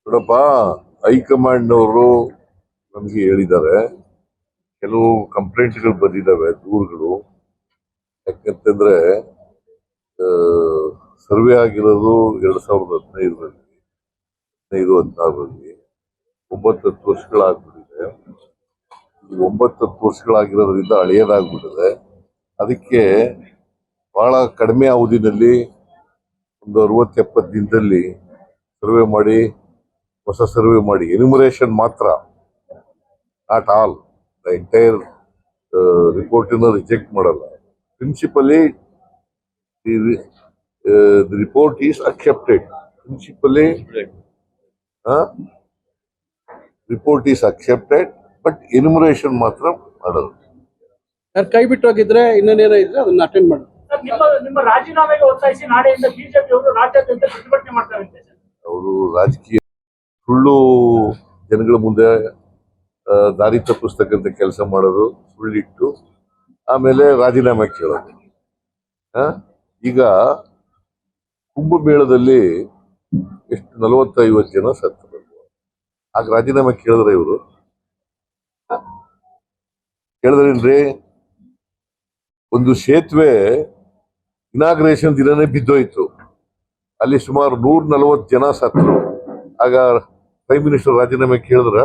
ನೋಡಪ್ಪ, ಹೈಕಮಾಂಡ್ನವರು ನಮಗೆ ಹೇಳಿದ್ದಾರೆ. ಕೆಲವು ಕಂಪ್ಲೇಂಟ್ಗಳು ಬಂದಿದ್ದಾವೆ, ದೂರುಗಳು. ಯಾಕಂತಂದ್ರೆ ಸರ್ವೆ ಆಗಿರೋದು 2015ರಲ್ಲಿ, 16ರಲ್ಲಿ 9-10 ವರ್ಷಗಳಾಗ್ಬಿಟ್ಟಿದೆ. 9-10 ವರ್ಷಗಳಾಗಿರೋದ್ರಿಂದ ಹಳೆಯದಾಗ್ಬಿಟ್ಟಿದೆ. ಅದಕ್ಕೆ ಬಹಳ ಕಡಿಮೆ ಅವಧಿನಲ್ಲಿ ಒಂದು 60-70 ದಿನದಲ್ಲಿ ಸರ್ವೆ ಮಾಡಿ, ಹೊಸ ಸರ್ವೆ ಮಾಡಿ, ಎನ್ಯುಮರೇಷನ್ ಮಾತ್ರ, not all the entire report reject ಮಾಡಲ್ಲ. Principally the report is accepted. Principally report is accepted, but enumeration ಮಾತ್ರ ಮಾಡಲ್ಲ. ಕೈ ಬಿಟ್ಟು ಹೋಗಿದ್ರೆ ಇನ್ನೊಂದೇನೋ ಇದ್ರೆ ಅದನ್ನ ಅಟೆಂಡ್ ಮಾಡಿ. ನಿಮ್ಮ ರಾಜೀನಾಮೆಗೆ ಒತ್ತಾಯಿಸಿ ನಾಳೆಯಿಂದ ಬಿಜೆಪಿ ಅವರು ರಾಜ್ಯಾದ್ಯಂತ ಪ್ರತಿಭಟನೆ ಮಾಡ್ತಾರೆ. ಅವರು ರಾಜಕೀಯ ಸುಳ್ಳು ಜನಗಳ ಮುಂದೆ ದಾರಿ ತಪ್ಪಿಸ್ತಕ್ಕಂಥ ಕೆಲಸ ಮಾಡೋದು, ಸುಳ್ಳಿಟ್ಟು ಆಮೇಲೆ ರಾಜೀನಾಮೆ ಕೇಳೋದು. ಈಗ ಕುಂಭಮೇಳದಲ್ಲಿ ಎಷ್ಟು 40-50 ಜನ ಸತ್ತರು. ಆಗ ರಾಜೀನಾಮೆ ಕೇಳಿದ್ರೆ ಇವರು ಕೇಳಿದ್ರೇನ್ರಿ? ಒಂದು ಸೇತುವೆ ಇನಾಗ್ರೇಷನ್ ದಿನನೇ ಬಿದ್ದೋಯ್ತು, ಅಲ್ಲಿ ಸುಮಾರು 140 ಜನ ಸತ್ತರು. ಆಗ ಪ್ರೈಮ್ ಮಿನಿಸ್ಟರ್ ರಾಜೀನಾಮೆ ಕೇಳಿದ್ರ?